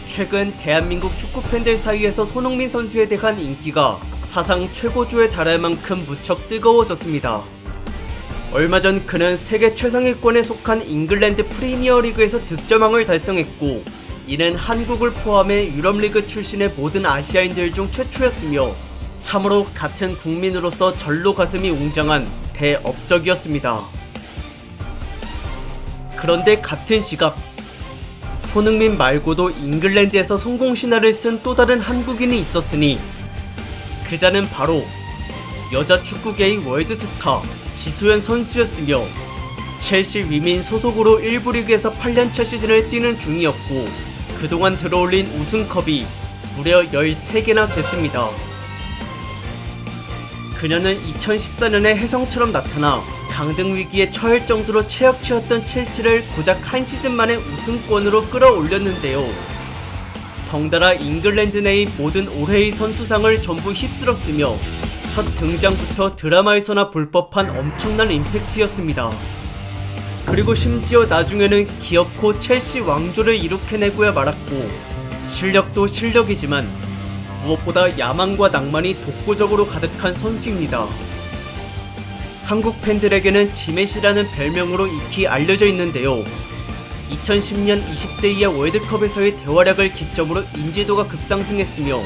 최근 대한민국 축구 팬들 사이에서 손흥민 선수에 대한 인기가 사상 최고조에 달할 만큼 무척 뜨거워졌습니다. 얼마 전 그는 세계 최상위권에 속한 잉글랜드 프리미어리그에서 득점왕을 달성했고, 이는 한국을 포함해 유럽리그 출신의 모든 아시아인들 중 최초였으며 참으로 같은 국민으로서 절로 가슴이 웅장한 대업적이었습니다. 그런데 같은 시각 손흥민 말고도 잉글랜드에서 성공 신화를 쓴 또 다른 한국인이 있었으니 그자는 바로 여자 축구계의 월드스타 지수연 선수였으며 첼시 위민 소속으로 1부 리그에서 8년차 시즌을 뛰는 중이었고, 그동안 들어올린 우승컵이 무려 13개나 됐습니다. 그녀는 2014년에 혜성처럼 나타나 강등 위기에 처할 정도로 최악치였던 첼시를 고작 한 시즌 만에 우승권으로 끌어올렸는데요. 덩달아 잉글랜드 내의 모든 올해의 선수상을 전부 휩쓸었으며 첫 등장부터 드라마에서나 볼 법한 엄청난 임팩트였습니다. 그리고 심지어 나중에는 기어코 첼시 왕조를 이룩해내고야 말았고, 실력도 실력이지만 무엇보다 야망과 낭만이 독보적으로 가득한 선수입니다. 한국 팬들에게는 지메시라는 별명으로 익히 알려져 있는데요. 2010년 20세 이하 월드컵에서의 대활약을 기점으로 인지도가 급상승했으며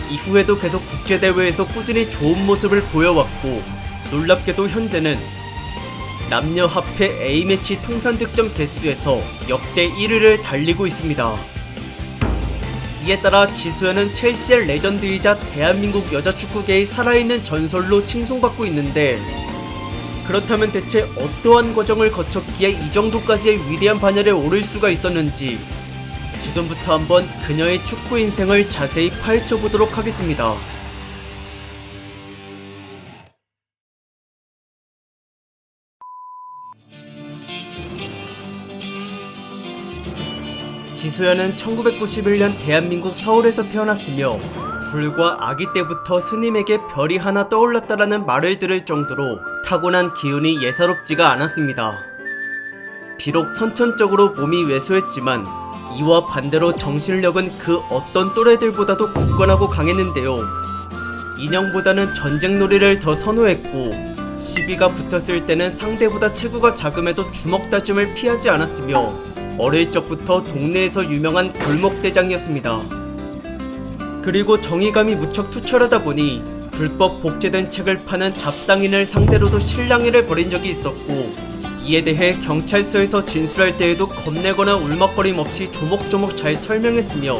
이후에도 계속 국제대회에서 꾸준히 좋은 모습을 보여왔고, 놀랍게도 현재는 남녀 합해 A매치 통산 득점 개수에서 역대 1위를 달리고 있습니다. 이에 따라 지수연은 첼시의 레전드이자 대한민국 여자 축구계의 살아있는 전설로 칭송받고 있는데, 그렇다면 대체 어떠한 과정을 거쳤기에 이 정도까지의 위대한 반열에 오를 수가 있었는지 지금부터 한번 그녀의 축구 인생을 자세히 파헤쳐보도록 하겠습니다. 지수연은 1991년 대한민국 서울에서 태어났으며 불과 아기 때부터 스님에게 별이 하나 떠올랐다라는 말을 들을 정도로 타고난 기운이 예사롭지가 않았습니다. 비록 선천적으로 몸이 왜소했지만 이와 반대로 정신력은 그 어떤 또래들보다도 굳건하고 강했는데요. 인형보다는 전쟁놀이를 더 선호했고, 시비가 붙었을 때는 상대보다 체구가 작음에도 주먹 다짐을 피하지 않았으며 어릴 적부터 동네에서 유명한 골목대장이었습니다. 그리고 정의감이 무척 투철하다 보니 불법 복제된 책을 파는 잡상인을 상대로도 실랑이를 벌인 적이 있었고, 이에 대해 경찰서에서 진술할 때에도 겁내거나 울먹거림 없이 조목조목 잘 설명했으며,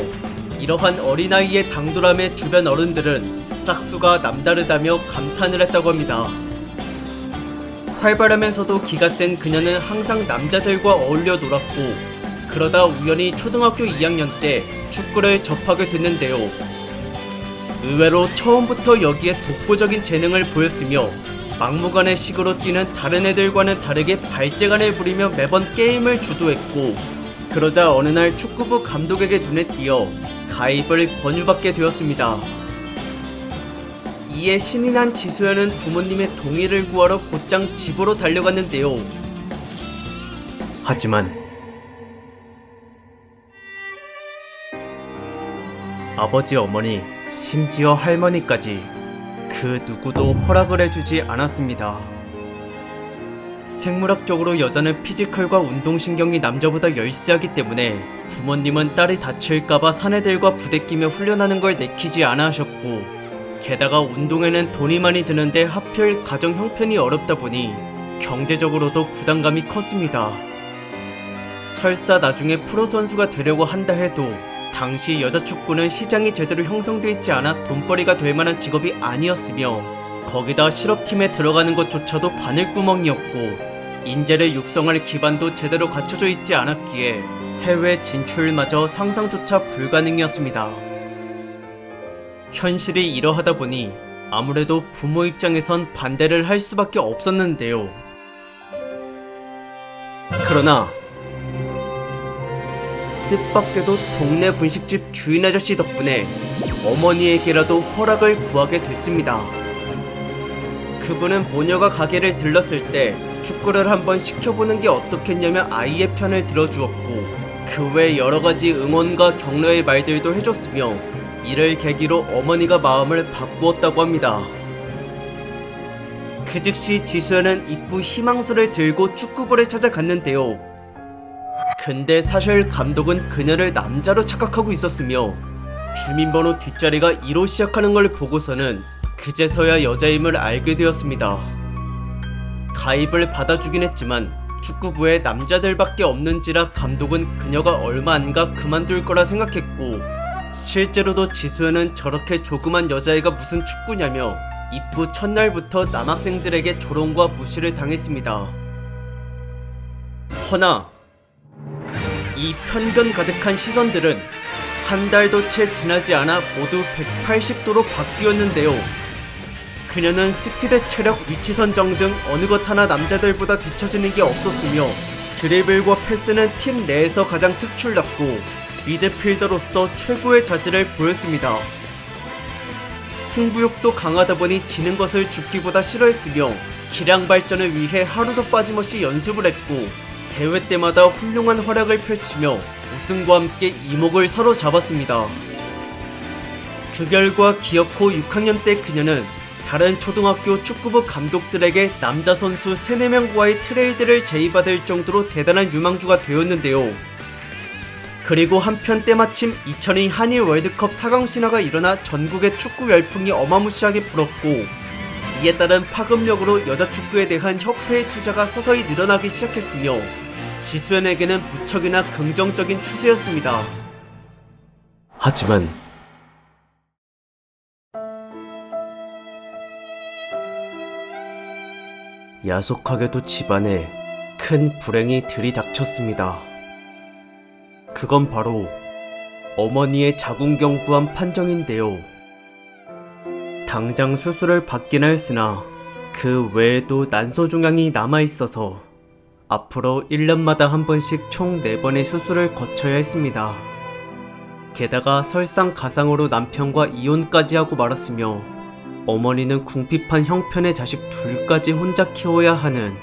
이러한 어린아이의 당돌함에 주변 어른들은 싹수가 남다르다며 감탄을 했다고 합니다. 활발하면서도 기가 센 그녀는 항상 남자들과 어울려 놀았고, 그러다 우연히 초등학교 2학년 때 축구를 접하게 됐는데요. 의외로 처음부터 여기에 독보적인 재능을 보였으며 막무가내 식으로 뛰는 다른 애들과는 다르게 발재간을 부리며 매번 게임을 주도했고, 그러자 어느 날 축구부 감독에게 눈에 띄어 가입을 권유받게 되었습니다. 이에 신이 난 지수연은 부모님의 동의를 구하러 곧장 집으로 달려갔는데요. 하지만 아버지, 어머니, 심지어 할머니까지 그 누구도 허락을 해주지 않았습니다. 생물학적으로 여자는 피지컬과 운동신경이 남자보다 열세하기 때문에 부모님은 딸이 다칠까봐 사내들과 부대끼며 훈련하는 걸 내키지 않아 하셨고, 게다가 운동에는 돈이 많이 드는데 하필 가정 형편이 어렵다 보니 경제적으로도 부담감이 컸습니다. 설사 나중에 프로 선수가 되려고 한다 해도 당시 여자 축구는 시장이 제대로 형성돼 있지 않아 돈벌이가 될 만한 직업이 아니었으며, 거기다 실업팀에 들어가는 것조차도 바늘구멍이었고, 인재를 육성할 기반도 제대로 갖춰져 있지 않았기에 해외 진출마저 상상조차 불가능이었습니다. 현실이 이러하다 보니 아무래도 부모 입장에선 반대를 할 수밖에 없었는데요. 그러나 뜻밖에도 동네 분식집 주인 아저씨 덕분에 어머니에게라도 허락을 구하게 됐습니다. 그분은 모녀가 가게를 들렀을 때 축구를 한번 시켜보는 게 어떻겠냐며 아이의 편을 들어주었고, 그 외 여러가지 응원과 격려의 말들도 해줬으며 이를 계기로 어머니가 마음을 바꾸었다고 합니다. 그 즉시 지수연은 이후 희망서를 들고 축구부를 찾아갔는데요. 근데 사실 감독은 그녀를 남자로 착각하고 있었으며 주민번호 뒷자리가 2로 시작하는 걸 보고서는 그제서야 여자임을 알게 되었습니다. 가입을 받아주긴 했지만 축구부에 남자들밖에 없는지라 감독은 그녀가 얼마 안가 그만둘 거라 생각했고, 실제로도 지수연은 저렇게 조그만 여자애가 무슨 축구냐며 입부 첫날부터 남학생들에게 조롱과 무시를 당했습니다. 허나 이 편견 가득한 시선들은 한 달도 채 지나지 않아 모두 180도로 바뀌었는데요. 그녀는 스피드, 체력, 위치 선정 등 어느 것 하나 남자들보다 뒤처지는 게 없었으며 드리블과 패스는 팀 내에서 가장 특출났고 미드필더로서 최고의 자질을 보였습니다. 승부욕도 강하다 보니 지는 것을 죽기보다 싫어했으며 기량 발전을 위해 하루도 빠짐없이 연습을 했고 대회 때마다 훌륭한 활약을 펼치며 우승과 함께 이목을 사로잡았습니다. 그 결과 기어코 6학년 때 그녀는 다른 초등학교 축구부 감독들에게 남자 선수 3-4명과의 트레이드를 제의받을 정도로 대단한 유망주가 되었는데요. 그리고 한편 때마침 2002 한일 월드컵 4강 신화가 일어나 전국의 축구 열풍이 어마무시하게 불었고, 이에 따른 파급력으로 여자 축구에 대한 협회의 투자가 서서히 늘어나기 시작했으며 지수연에게는 무척이나 긍정적인 추세였습니다. 하지만 야속하게도 집안에 큰 불행이 들이닥쳤습니다. 그건 바로 어머니의 자궁경부암 판정인데요. 당장 수술을 받긴 했으나 그 외에도 난소종양이 남아있어서 앞으로 1년마다 한 번씩 총 4번의 수술을 거쳐야 했습니다. 게다가 설상가상으로 남편과 이혼까지 하고 말았으며 어머니는 궁핍한 형편의 자식 둘까지 혼자 키워야 하는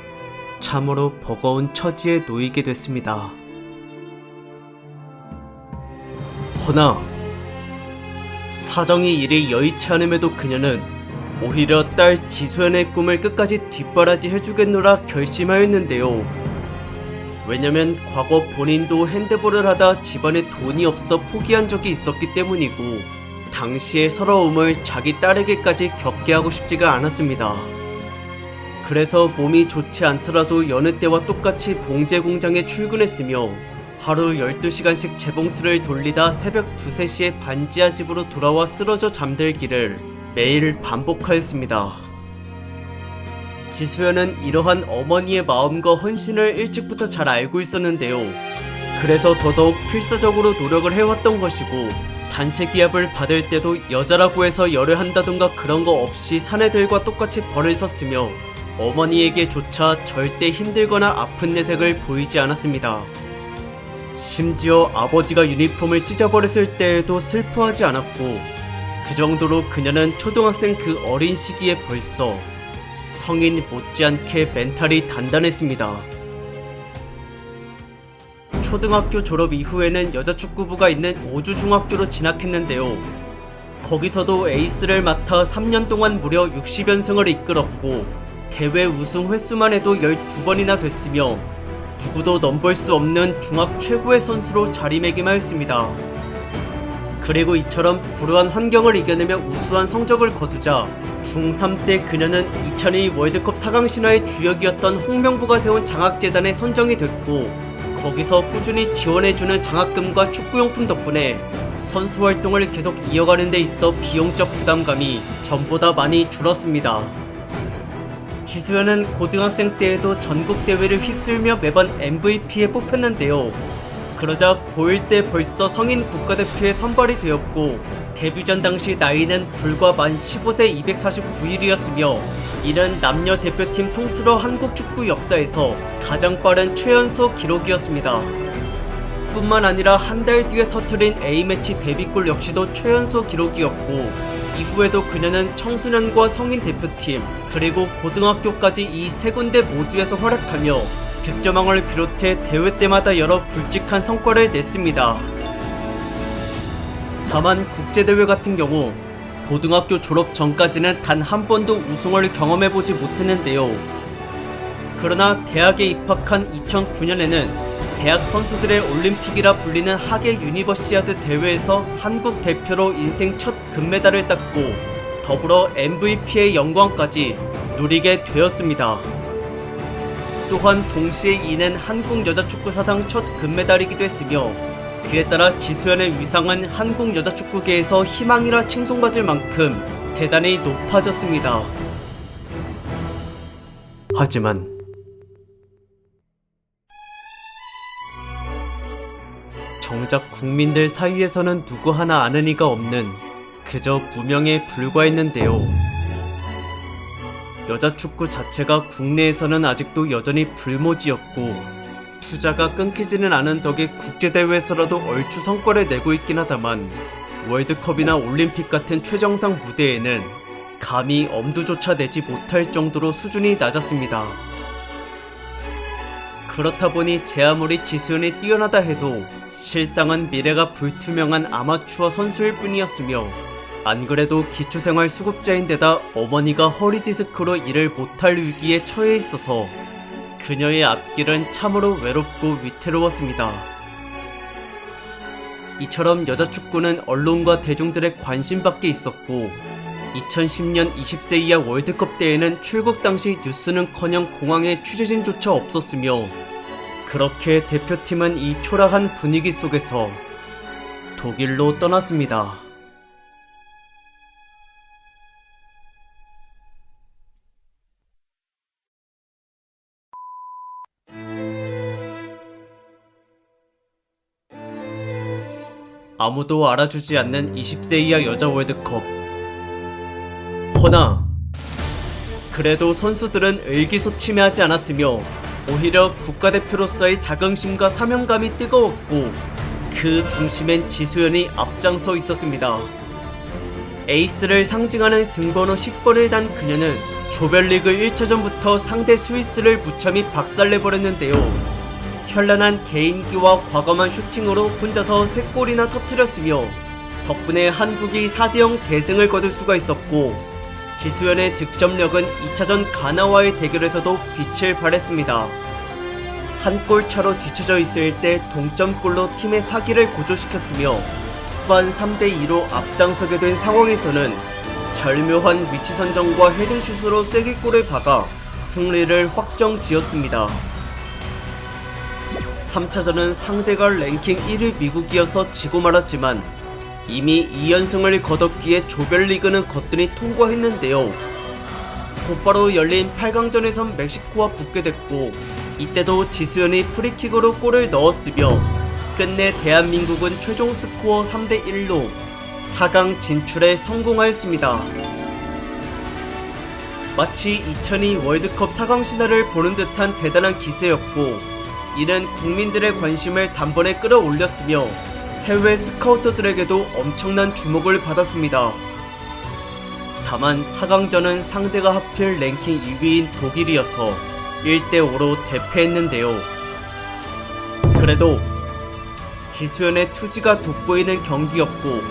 참으로 버거운 처지에 놓이게 됐습니다. 허나 사정이 이리 여의치 않음에도 그녀는 오히려 딸 지수연의 꿈을 끝까지 뒷바라지 해주겠노라 결심하였는데요. 왜냐면 과거 본인도 핸드볼을 하다 집안에 돈이 없어 포기한 적이 있었기 때문이고 당시의 서러움을 자기 딸에게까지 겪게 하고 싶지가 않았습니다. 그래서 몸이 좋지 않더라도 여느 때와 똑같이 봉제 공장에 출근했으며 하루 12시간씩 재봉틀을 돌리다 새벽 2, 3시에 반지하 집으로 돌아와 쓰러져 잠들기를 매일 반복하였습니다. 지수연은 이러한 어머니의 마음과 헌신을 일찍부터 잘 알고 있었는데요. 그래서 더더욱 필사적으로 노력을 해왔던 것이고, 단체 기합을 받을 때도 여자라고 해서 열애한다던가 그런 거 없이 사내들과 똑같이 벌을 섰으며 어머니에게조차 절대 힘들거나 아픈 내색을 보이지 않았습니다. 심지어 아버지가 유니폼을 찢어버렸을 때에도 슬퍼하지 않았고, 그 정도로 그녀는 초등학생 그 어린 시기에 벌써 성인 못지않게 멘탈이 단단했습니다. 초등학교 졸업 이후에는 여자축구부가 있는 오주중학교로 진학했는데요. 거기서도 에이스를 맡아 3년 동안 무려 60연승을 이끌었고 대회 우승 횟수만 해도 12번이나 됐으며 누구도 넘볼 수 없는 중학 최고의 선수로 자리매김하였습니다. 그리고 이처럼 불우한 환경을 이겨내며 우수한 성적을 거두자 중3 때 그녀는 2002 월드컵 4강 신화의 주역이었던 홍명보가 세운 장학재단에 선정이 됐고, 거기서 꾸준히 지원해주는 장학금과 축구용품 덕분에 선수 활동을 계속 이어가는 데 있어 비용적 부담감이 전보다 많이 줄었습니다. 지수연은 고등학생 때에도 전국대회를 휩쓸며 매번 MVP에 뽑혔는데요. 그러자 고1 때 벌써 성인 국가대표에 선발이 되었고 데뷔전 당시 나이는 불과 만 15세 249일이었으며 이는 남녀 대표팀 통틀어 한국 축구 역사에서 가장 빠른 최연소 기록이었습니다. 뿐만 아니라 한 달 뒤에 터뜨린 A매치 데뷔골 역시도 최연소 기록이었고, 이후에도 그녀는 청소년과 성인 대표팀 그리고 고등학교까지 이 세 군데 모두에서 활약하며 득점왕을 비롯해 대회 때마다 여러 굵직한 성과를 냈습니다. 다만 국제대회 같은 경우 고등학교 졸업 전까지는 단 한 번도 우승을 경험해보지 못했는데요. 그러나 대학에 입학한 2009년에는 대학 선수들의 올림픽이라 불리는 하계 유니버시아드 대회에서 한국 대표로 인생 첫 금메달을 땄고 더불어 MVP의 영광까지 누리게 되었습니다. 또한 동시에 이낸 한국 여자축구 사상 첫 금메달이기도 했으며 그에 따라 지수연의 위상은 한국 여자축구계에서 희망이라 칭송받을 만큼 대단히 높아졌습니다. 하지만 정작 국민들 사이에서는 누구 하나 아는 이가 없는 그저 무명에 불과했는데요. 여자축구 자체가 국내에서는 아직도 여전히 불모지였고 투자가 끊기지는 않은 덕에 국제대회에서라도 얼추 성과를 내고 있긴 하다만 월드컵이나 올림픽 같은 최정상 무대에는 감히 엄두조차 내지 못할 정도로 수준이 낮았습니다. 그렇다 보니 제 아무리 지수연이 뛰어나다 해도 실상은 미래가 불투명한 아마추어 선수일 뿐이었으며 안 그래도 기초생활 수급자인데다 어머니가 허리 디스크로 일을 못할 위기에 처해 있어서 그녀의 앞길은 참으로 외롭고 위태로웠습니다. 이처럼 여자축구는 언론과 대중들의 관심 밖에 있었고 2010년 20세 이하 월드컵 때에는 출국 당시 뉴스는커녕 공항에 취재진조차 없었으며 그렇게 대표팀은 이 초라한 분위기 속에서 독일로 떠났습니다. 아무도 알아주지 않는 20세 이하 여자 월드컵. 허나 그래도 선수들은 의기소침해하지 않았으며 오히려 국가대표로서의 자긍심과 사명감이 뜨거웠고 그 중심엔 지수연이 앞장서 있었습니다. 에이스를 상징하는 등번호 10번을 단 그녀는 조별리그 1차전부터 상대 스위스를 무참히 박살내버렸는데요. 현란한 개인기와 과감한 슈팅으로 혼자서 3골이나 터뜨렸으며 덕분에 한국이 4대0 대승을 거둘 수가 있었고 지수연의 득점력은 2차전 가나와의 대결에서도 빛을 발했습니다. 한 골 차로 뒤쳐져 있을 때 동점골로 팀의 사기를 고조시켰으며 후반 3대2로 앞장서게 된 상황에서는 절묘한 위치 선정과 헤딩슛으로 쐐기골을 박아 승리를 확정지었습니다. 3차전은 상대가 랭킹 1위 미국이어서 지고 말았지만 이미 2연승을 거뒀기에 조별리그는 거뜬히 통과했는데요. 곧바로 열린 8강전에선 멕시코와 붙게 됐고 이때도 지수연이 프리킥으로 골을 넣었으며 끝내 대한민국은 최종 스코어 3대1로 4강 진출에 성공하였습니다. 마치 2002 월드컵 4강 신화를 보는 듯한 대단한 기세였고 이는 국민들의 관심을 단번에 끌어올렸으며 해외 스카우터들에게도 엄청난 주목을 받았습니다. 다만 4강전은 상대가 하필 랭킹 2위인 독일이어서 1대5로 대패했는데요. 그래도 지수연의 투지가 돋보이는 경기였고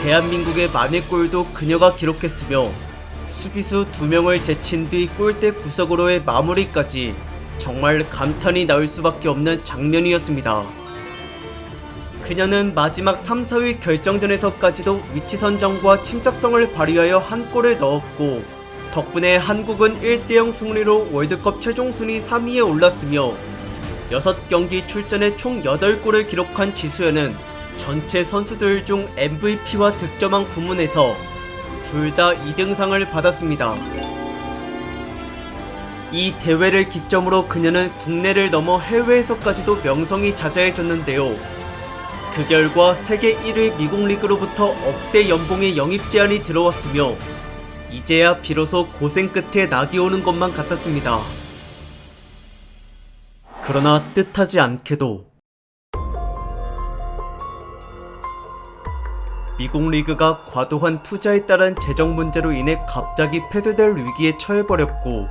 대한민국의 만회골도 그녀가 기록했으며 수비수 2명을 제친 뒤 골대 구석으로의 마무리까지 정말 감탄이 나올 수밖에 없는 장면이었습니다. 그녀는 마지막 3, 4위 결정전에서까지도 위치 선정과 침착성을 발휘하여 한 골을 넣었고 덕분에 한국은 1대0 승리로 월드컵 최종 순위 3위에 올랐으며 6경기 출전에 총 8골을 기록한 지수연은 전체 선수들 중 MVP와 득점왕 부문에서 둘 다 2등상을 받았습니다. 이 대회를 기점으로 그녀는 국내를 넘어 해외에서까지도 명성이 자자해졌는데요. 그 결과 세계 1위 미국 리그로부터 억대 연봉의 영입 제안이 들어왔으며 이제야 비로소 고생 끝에 낙이 오는 것만 같았습니다. 그러나 뜻하지 않게도 미국 리그가 과도한 투자에 따른 재정 문제로 인해 갑자기 폐쇄될 위기에 처해버렸고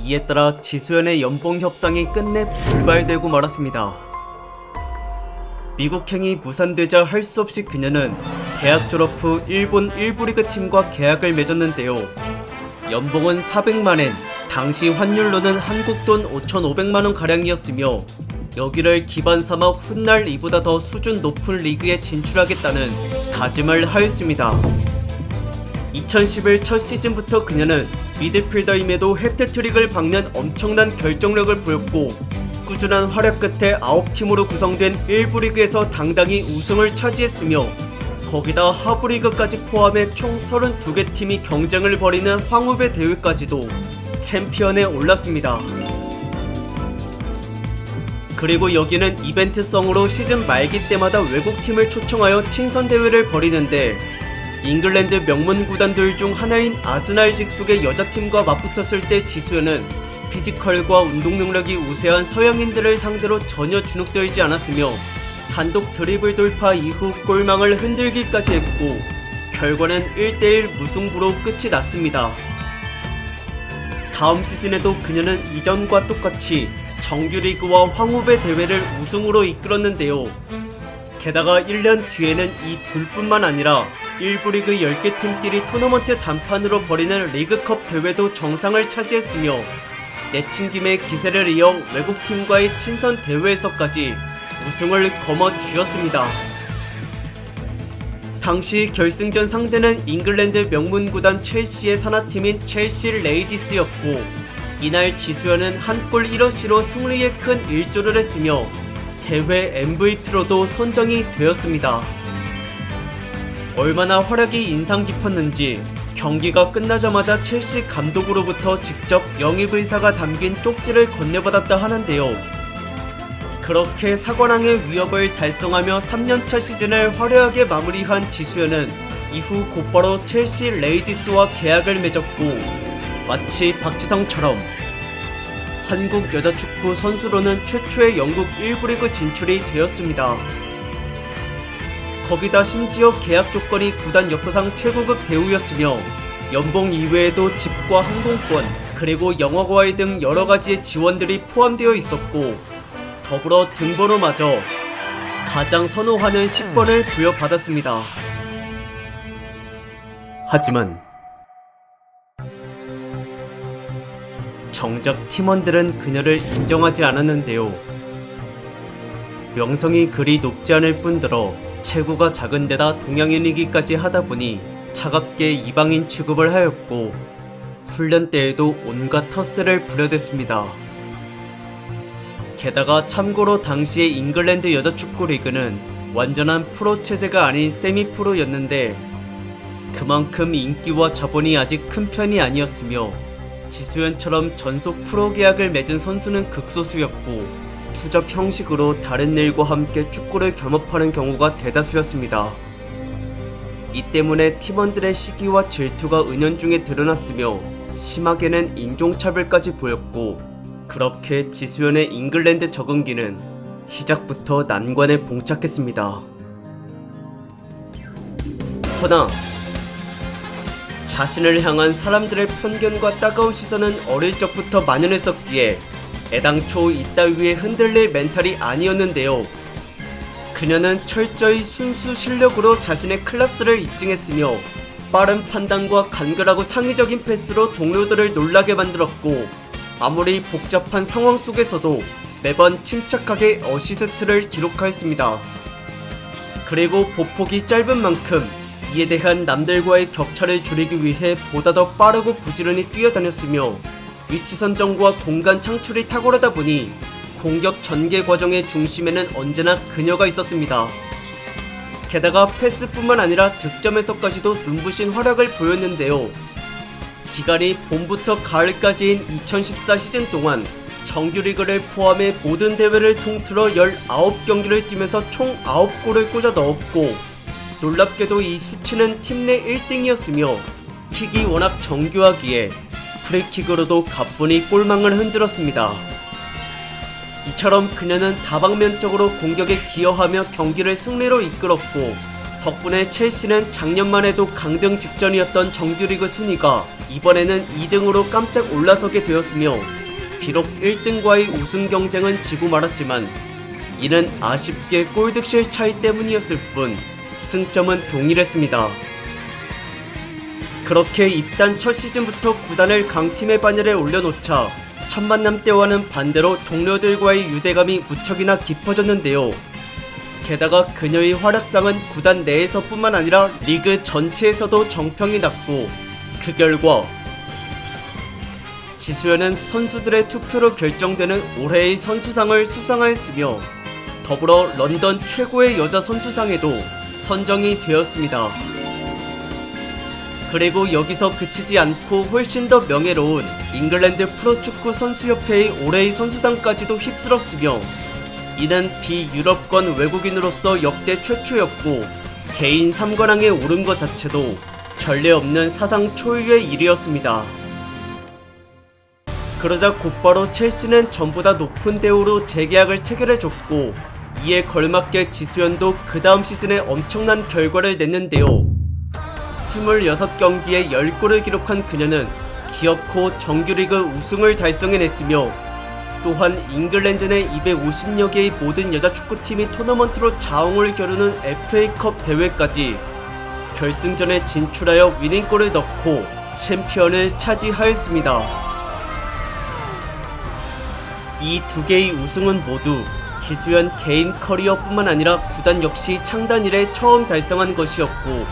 이에 따라 지수연의 연봉 협상이 끝내 불발되고 말았습니다. 미국행이 무산되자 할 수 없이 그녀는 대학 졸업 후 일본 1부 리그 팀과 계약을 맺었는데요. 연봉은 400만엔, 당시 환율로는 한국 돈 5,500만원 가량이었으며 여기를 기반 삼아 훗날 이보다 더 수준 높은 리그에 진출하겠다는 다짐을 하였습니다. 2011 첫 시즌부터 그녀는 미드필더임에도 해트트릭을 박는 엄청난 결정력을 보였고 꾸준한 활약 끝에 9팀으로 구성된 1부 리그에서 당당히 우승을 차지했으며 거기다 하부리그까지 포함해 총 32개 팀이 경쟁을 벌이는 황후배 대회까지도 챔피언에 올랐습니다. 그리고 여기는 이벤트성으로 시즌 말기 때마다 외국팀을 초청하여 친선대회를 벌이는데 잉글랜드 명문 구단들 중 하나인 아스날 직속의 여자팀과 맞붙었을 때 지수연은 피지컬과 운동 능력이 우세한 서양인들을 상대로 전혀 주눅들지 않았으며 단독 드리블 돌파 이후 골망을 흔들기까지 했고 결과는 1대1 무승부로 끝이 났습니다. 다음 시즌에도 그녀는 이전과 똑같이 정규리그와 황후배 대회를 우승으로 이끌었는데요. 게다가 1년 뒤에는 이 둘뿐만 아니라 1부 리그 10개 팀끼리 토너먼트 단판으로 벌이는 리그컵 대회도 정상을 차지했으며 내친김에 기세를 이어 외국팀과의 친선 대회에서까지 우승을 거머쥐었습니다. 당시 결승전 상대는 잉글랜드 명문구단 첼시의 산하팀인 첼시 레이디스였고 이날 지수연은 한 골 1어시로 승리에 큰 일조를 했으며 대회 MVP로도 선정이 되었습니다. 얼마나 활약이 인상 깊었는지 경기가 끝나자마자 첼시 감독으로부터 직접 영입 의사가 담긴 쪽지를 건네받았다 하는데요. 그렇게 사관왕의 위협을 달성하며 3년차 시즌을 화려하게 마무리한 지수연은 이후 곧바로 첼시 레이디스와 계약을 맺었고 마치 박지성처럼 한국 여자축구 선수로는 최초의 영국 1부 리그 진출이 되었습니다. 거기다 심지어 계약 조건이 구단 역사상 최고급 대우였으며 연봉 이외에도 집과 항공권 그리고 영어과외 등 여러가지의 지원들이 포함되어 있었고 더불어 등번호마저 가장 선호하는 10번을 부여받았습니다. 하지만 정작 팀원들은 그녀를 인정하지 않았는데요. 명성이 그리 높지 않을 뿐더러 체구가 작은 데다 동양인이기까지 하다보니 차갑게 이방인 취급을 하였고 훈련 때에도 온갖 텃세를 부려댔습니다. 게다가 참고로 당시의 잉글랜드 여자축구 리그는 완전한 프로 체제가 아닌 세미 프로였는데 그만큼 인기와 자본이 아직 큰 편이 아니었으며 지수연처럼 전속 프로 계약을 맺은 선수는 극소수였고 투잡 형식으로 다른 일과 함께 축구를 겸업하는 경우가 대다수였습니다. 이 때문에 팀원들의 시기와 질투가 은연중에 드러났으며 심하게는 인종차별까지 보였고 그렇게 지수연의 잉글랜드 적응기는 시작부터 난관에 봉착했습니다. 허나 자신을 향한 사람들의 편견과 따가운 시선은 어릴 적부터 만연했었기에 애당초 이따위에 흔들릴 멘탈이 아니었는데요. 그녀는 철저히 순수 실력으로 자신의 클래스를 입증했으며 빠른 판단과 간결하고 창의적인 패스로 동료들을 놀라게 만들었고 아무리 복잡한 상황 속에서도 매번 침착하게 어시스트를 기록하였습니다. 그리고 보폭이 짧은 만큼 이에 대한 남들과의 격차를 줄이기 위해 보다 더 빠르고 부지런히 뛰어다녔으며 위치 선정과 공간 창출이 탁월하다 보니 공격 전개 과정의 중심에는 언제나 그녀가 있었습니다. 게다가 패스뿐만 아니라 득점에서까지도 눈부신 활약을 보였는데요. 기간이 봄부터 가을까지인 2014 시즌 동안 정규리그를 포함해 모든 대회를 통틀어 19경기를 뛰면서 총 9골을 꽂아 넣었고 놀랍게도 이 수치는 팀 내 1등이었으며 킥이 워낙 정교하기에 프리킥으로도 가뿐히 골망을 흔들었습니다. 이처럼 그녀는 다방면적으로 공격에 기여하며 경기를 승리로 이끌었고 덕분에 첼시는 작년만 해도 강등 직전이었던 정규리그 순위가 이번에는 2등으로 깜짝 올라서게 되었으며 비록 1등과의 우승 경쟁은 지고 말았지만 이는 아쉽게 골득실 차이 때문이었을 뿐 승점은 동일했습니다. 그렇게 입단 첫 시즌부터 구단을 강팀의 반열에 올려놓자 첫 만남 때와는 반대로 동료들과의 유대감이 무척이나 깊어졌는데요. 게다가 그녀의 활약상은 구단 내에서뿐만 아니라 리그 전체에서도 정평이 났고 그 결과 지수연은 선수들의 투표로 결정되는 올해의 선수상을 수상하였으며 더불어 런던 최고의 여자 선수상에도 선정이 되었습니다. 그리고 여기서 그치지 않고 훨씬 더 명예로운 잉글랜드 프로축구 선수협회의 올해의 선수상까지도 휩쓸었으며 이는 비유럽권 외국인으로서 역대 최초였고 개인 3관왕에 오른 것 자체도 전례 없는 사상 초유의 일이었습니다. 그러자 곧바로 첼시는 전보다 높은 대우로 재계약을 체결해줬고 이에 걸맞게 지수연도 그 다음 시즌에 엄청난 결과를 냈는데요. 26경기에 10골을 기록한 그녀는 기어코 정규리그 우승을 달성해냈으며 또한 잉글랜드 내 250여 개의 모든 여자 축구팀이 토너먼트로 자웅을 겨루는 FA컵 대회까지 결승전에 진출하여 위닝골을 넣고 챔피언을 차지하였습니다. 이 두 개의 우승은 모두 지수연 개인 커리어뿐만 아니라 구단 역시 창단 이래 처음 달성한 것이었고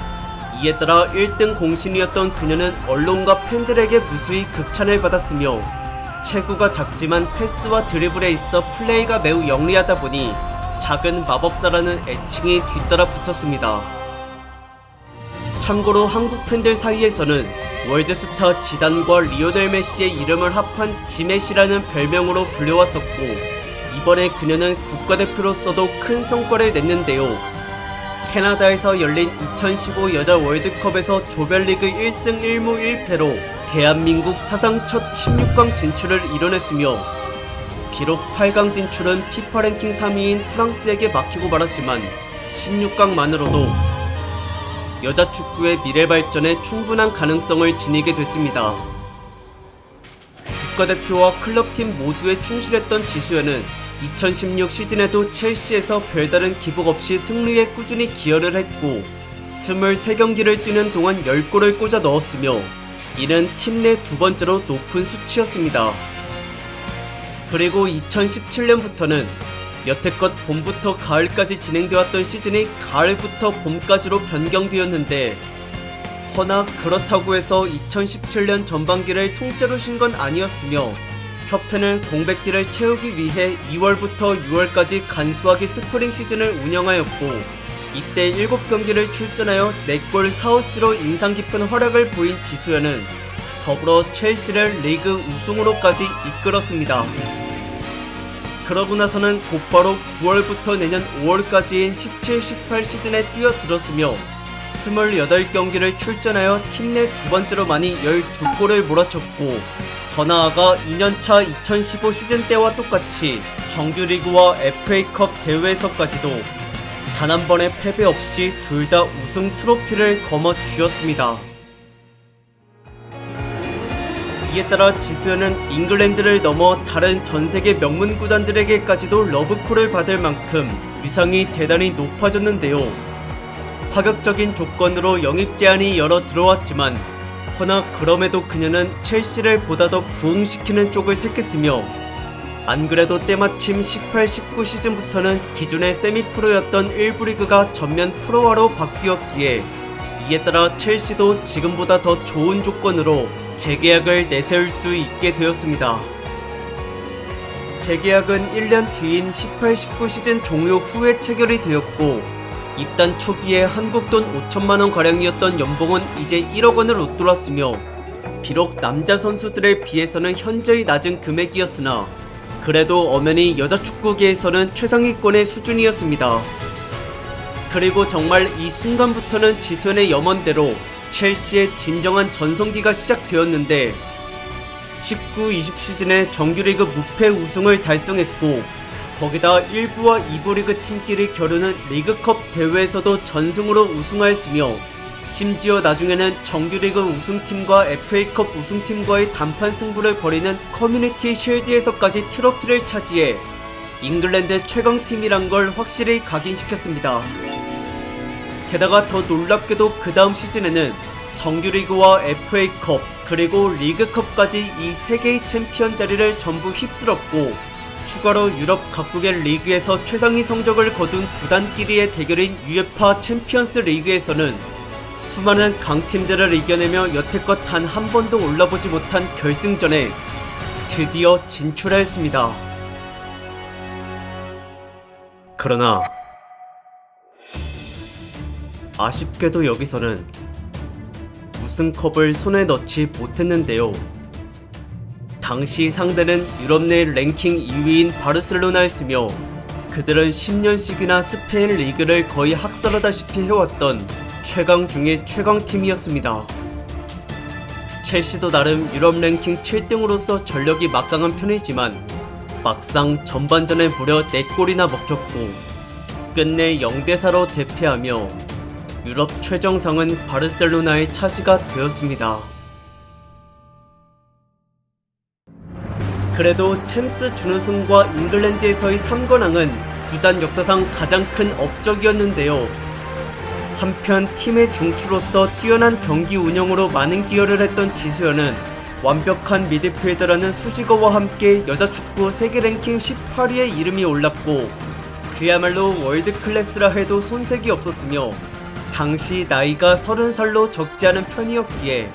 이에 따라 1등 공신이었던 그녀는 언론과 팬들에게 무수히 극찬을 받았으며 체구가 작지만 패스와 드리블에 있어 플레이가 매우 영리하다 보니 작은 마법사라는 애칭이 뒤따라 붙었습니다. 참고로 한국 팬들 사이에서는 월드스타 지단과 리오넬 메시의 이름을 합한 지메시라는 별명으로 불려왔었고 이번에 그녀는 국가대표로서도 큰 성과를 냈는데요. 캐나다에서 열린 2015 여자 월드컵에서 조별리그 1승 1무 1패로 대한민국 사상 첫 16강 진출을 이뤄냈으며 비록 8강 진출은 피파 랭킹 3위인 프랑스에게 막히고 말았지만 16강만으로도 여자 축구의 미래 발전에 충분한 가능성을 지니게 됐습니다. 국가대표와 클럽팀 모두에 충실했던 지수연은 2016 시즌에도 첼시에서 별다른 기복 없이 승리에 꾸준히 기여를 했고 23경기를 뛰는 동안 10골을 꽂아 넣었으며 이는 팀 내 두 번째로 높은 수치였습니다. 그리고 2017년부터는 여태껏 봄부터 가을까지 진행되었던 시즌이 가을부터 봄까지로 변경되었는데 허나 그렇다고 해서 2017년 전반기를 통째로 쉰 건 아니었으며 협회는 공백기를 채우기 위해 2월부터 6월까지 간소하게 스프링 시즌을 운영하였고 이때 7경기를 출전하여 4골 4어시로 인상 깊은 활약을 보인 지수연은 더불어 첼시를 리그 우승으로까지 이끌었습니다. 그러고 나서는 곧바로 9월부터 내년 5월까지인 17-18 시즌에 뛰어들었으며 28경기를 출전하여 팀 내 두 번째로만이 12골을 몰아쳤고 더 나아가 2년차 2015 시즌 때와 똑같이 정규리그와 FA컵 대회에서까지도 단 한 번의 패배 없이 둘 다 우승 트로피를 거머쥐었습니다. 이에 따라 지수연은 잉글랜드를 넘어 다른 전세계 명문 구단들에게까지도 러브콜을 받을 만큼 위상이 대단히 높아졌는데요. 파격적인 조건으로 영입 제한이 여러 들어왔지만 허나 그럼에도 그녀는 첼시를 보다 더 부흥시키는 쪽을 택했으며 안 그래도 때마침 18-19 시즌부터는 기존의 세미프로였던 1부 리그가 전면 프로화로 바뀌었기에 이에 따라 첼시도 지금보다 더 좋은 조건으로 재계약을 내세울 수 있게 되었습니다. 재계약은 1년 뒤인 18-19 시즌 종료 후에 체결이 되었고 입단 초기에 한국돈 5천만원가량이었던 연봉은 이제 1억원을 웃돌았으며 비록 남자 선수들에 비해서는 현저히 낮은 금액이었으나 그래도 엄연히 여자 축구계에서는 최상위권의 수준이었습니다. 그리고 정말 이 순간부터는 지수연의 염원대로 첼시의 진정한 전성기가 시작되었는데 19-20 시즌에 정규리그 무패 우승을 달성했고 거기다 1부와 2부 리그 팀끼리 겨루는 리그컵 대회에서도 전승으로 우승하였으며 심지어 나중에는 정규리그 우승팀과 FA컵 우승팀과의 단판 승부를 벌이는 커뮤니티 쉴드에서까지 트로피를 차지해 잉글랜드 최강팀이란 걸 확실히 각인시켰습니다. 게다가 더 놀랍게도 그 다음 시즌에는 정규리그와 FA컵 그리고 리그컵까지 이 3개의 챔피언 자리를 전부 휩쓸었고, 추가로 유럽 각국의 리그에서 최상위 성적을 거둔 구단끼리의 대결인 UEFA 챔피언스 리그에서는 수많은 강팀들을 이겨내며 여태껏 단 한 번도 올라보지 못한 결승전에 드디어 진출하였습니다. 그러나 아쉽게도 여기서는 우승컵을 손에 넣지 못했는데요. 당시 상대는 유럽 내 랭킹 2위인 바르셀로나였으며, 그들은 10년씩이나 스페인 리그를 거의 학살하다시피 해왔던 최강 중의 최강팀이었습니다. 첼시도 나름 유럽 랭킹 7등으로서 전력이 막강한 편이지만 막상 전반전에 무려 4골이나 먹혔고 끝내 0대4로 대패하며 유럽 최정상은 바르셀로나의 차지가 되었습니다. 그래도 챔스 준우승과 잉글랜드에서의 3관왕은 구단 역사상 가장 큰 업적이었는데요. 한편 팀의 중추로서 뛰어난 경기 운영으로 많은 기여를 했던 지수현은 완벽한 미드필더라는 수식어와 함께 여자축구 세계 랭킹 18위에 이름이 올랐고, 그야말로 월드클래스라 해도 손색이 없었으며 당시 나이가 30살로 적지 않은 편이었기에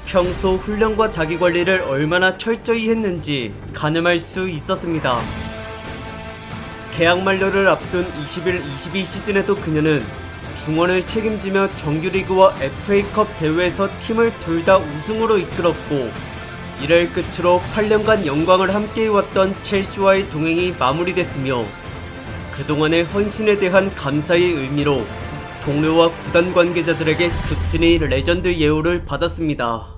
평소 훈련과 자기관리를 얼마나 철저히 했는지 가늠할 수 있었습니다. 계약 만료를 앞둔 21-22 시즌에도 그녀는 중원을 책임지며 정규리그와 FA컵 대회에서 팀을 둘 다 우승으로 이끌었고, 이를 끝으로 8년간 영광을 함께해왔던 첼시와의 동행이 마무리됐으며, 그동안의 헌신에 대한 감사의 의미로 동료와 구단 관계자들에게 극진히 레전드 예우를 받았습니다.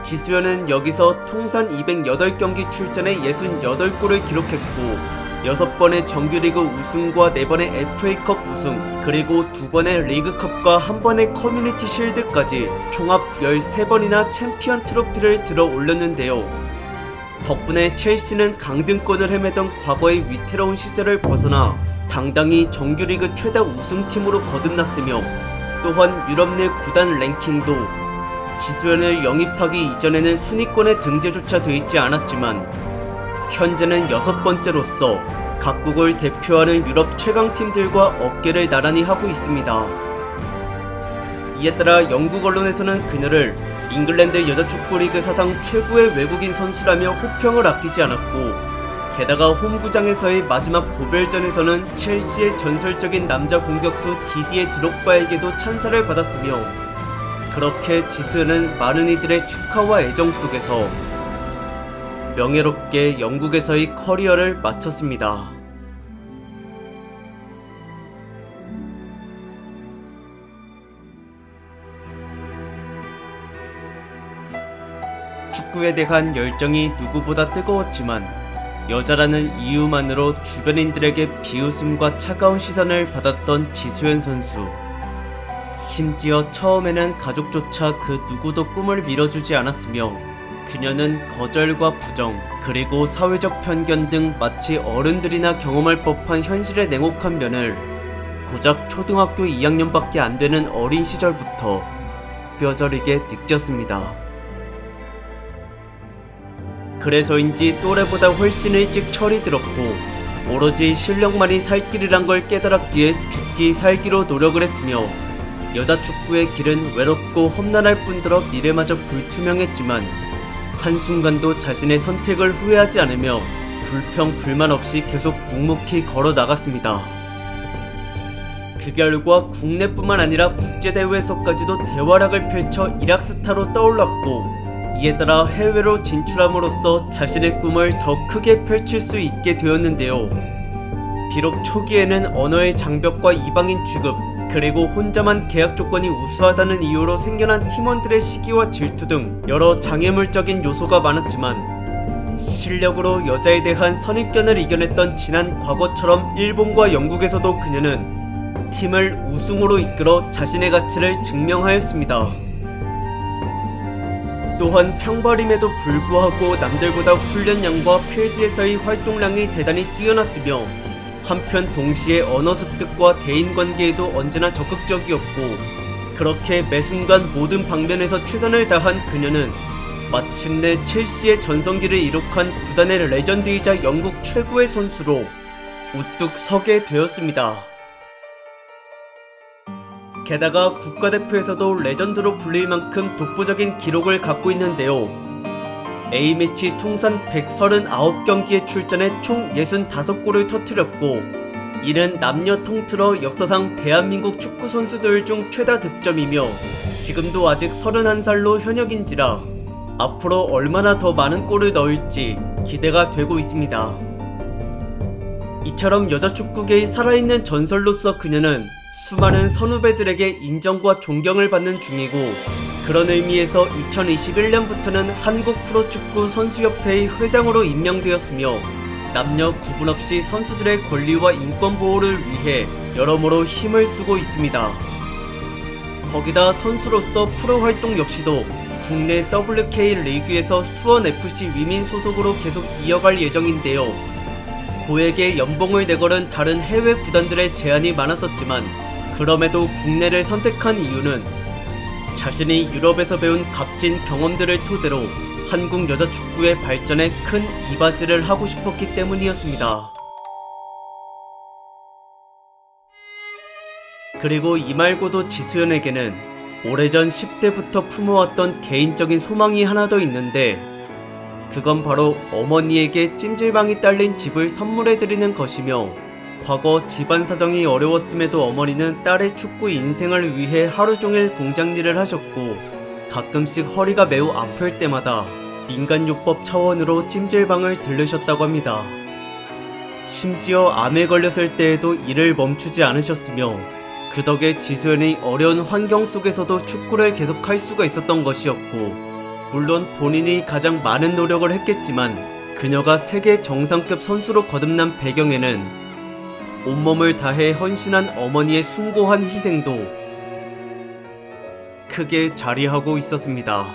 지수현은 여기서 통산 208경기 출전에 68골을 기록했고 6번의 정규리그 우승과 4번의 FA컵 우승, 그리고 2번의 리그컵과 1번의 커뮤니티 실드까지 총합 13번이나 챔피언 트로피를 들어 올렸는데요. 덕분에 첼시는 강등권을 헤매던 과거의 위태로운 시절을 벗어나 당당히 정규리그 최다 우승팀으로 거듭났으며, 또한 유럽 내 구단 랭킹도 지수현을 영입하기 이전에는 순위권에 등재조차 돼 있지 않았지만 현재는 6번째로서 각국을 대표하는 유럽 최강팀들과 어깨를 나란히 하고 있습니다. 이에 따라 영국 언론에서는 그녀를 잉글랜드 여자축구 리그 사상 최고의 외국인 선수라며 호평을 아끼지 않았고, 게다가 홈구장에서의 마지막 고별전에서는 첼시의 전설적인 남자 공격수 디디에 드록바에게도 찬사를 받았으며, 그렇게 지수현은 많은 이들의 축하와 애정 속에서 명예롭게 영국에서의 커리어를 마쳤습니다. 축구에 대한 열정이 누구보다 뜨거웠지만 여자라는 이유만으로 주변인들에게 비웃음과 차가운 시선을 받았던 지수현 선수. 심지어 처음에는 가족조차 그 누구도 꿈을 밀어주지 않았으며, 그녀는 거절과 부정, 그리고 사회적 편견 등 마치 어른들이나 경험할 법한 현실의 냉혹한 면을 고작 초등학교 2학년밖에 안 되는 어린 시절부터 뼈저리게 느꼈습니다. 그래서인지 또래보다 훨씬 일찍 철이 들었고 오로지 실력만이 살 길이란 걸 깨달았기에 죽기 살기로 노력을 했으며, 여자 축구의 길은 외롭고 험난할 뿐더러 미래마저 불투명했지만 한순간도 자신의 선택을 후회하지 않으며 불평 불만 없이 계속 묵묵히 걸어 나갔습니다. 그 결과 국내뿐만 아니라 국제대회에서까지도 대활약을 펼쳐 일약스타로 떠올랐고, 이에 따라 해외로 진출함으로써 자신의 꿈을 더 크게 펼칠 수 있게 되었는데요. 비록 초기에는 언어의 장벽과 이방인 취급, 그리고 혼자만 계약 조건이 우수하다는 이유로 생겨난 팀원들의 시기와 질투 등 여러 장애물적인 요소가 많았지만 실력으로 여자에 대한 선입견을 이겨냈던 지난 과거처럼 일본과 영국에서도 그녀는 팀을 우승으로 이끌어 자신의 가치를 증명하였습니다. 또한 평범임에도 불구하고 남들보다 훈련량과 필드에서의 활동량이 대단히 뛰어났으며 한편 동시에 언어 습득과 대인관계에도 언제나 적극적이었고, 그렇게 매순간 모든 방면에서 최선을 다한 그녀는 마침내 첼시의 전성기를 이룩한 구단의 레전드이자 영국 최고의 선수로 우뚝 서게 되었습니다. 게다가 국가대표에서도 레전드로 불릴 만큼 독보적인 기록을 갖고 있는데요. A매치 통산 139경기에 출전해 총 65골을 터뜨렸고, 이는 남녀 통틀어 역사상 대한민국 축구 선수들 중 최다 득점이며 지금도 아직 31살로 현역인지라 앞으로 얼마나 더 많은 골을 넣을지 기대가 되고 있습니다. 이처럼 여자 축구계의 살아있는 전설로서 그녀는 수많은 선후배들에게 인정과 존경을 받는 중이고, 그런 의미에서 2021년부터는 한국 프로축구 선수협회의 회장으로 임명되었으며 남녀 구분 없이 선수들의 권리와 인권 보호를 위해 여러모로 힘을 쓰고 있습니다. 거기다 선수로서 프로 활동 역시도 국내 WK 리그에서 수원FC 위민 소속으로 계속 이어갈 예정인데요. 고액의 연봉을 내걸은 다른 해외 구단들의 제안이 많았었지만 그럼에도 국내를 선택한 이유는 자신이 유럽에서 배운 값진 경험들을 토대로 한국 여자 축구의 발전에 큰 이바지를 하고 싶었기 때문이었습니다. 그리고 이 말고도 지수연에게는 오래전 10대부터 품어왔던 개인적인 소망이 하나 더 있는데, 그건 바로 어머니에게 찜질방이 딸린 집을 선물해드리는 것이며, 과거 집안 사정이 어려웠음에도 어머니는 딸의 축구 인생을 위해 하루종일 공장일을 하셨고, 가끔씩 허리가 매우 아플 때마다 민간요법 차원으로 찜질방을 들르셨다고 합니다. 심지어 암에 걸렸을 때에도 일을 멈추지 않으셨으며, 그 덕에 지수연이 어려운 환경 속에서도 축구를 계속할 수가 있었던 것이었고, 물론 본인이 가장 많은 노력을 했겠지만 그녀가 세계 정상급 선수로 거듭난 배경에는 온몸을 다해 헌신한 어머니의 숭고한 희생도 크게 자리하고 있었습니다.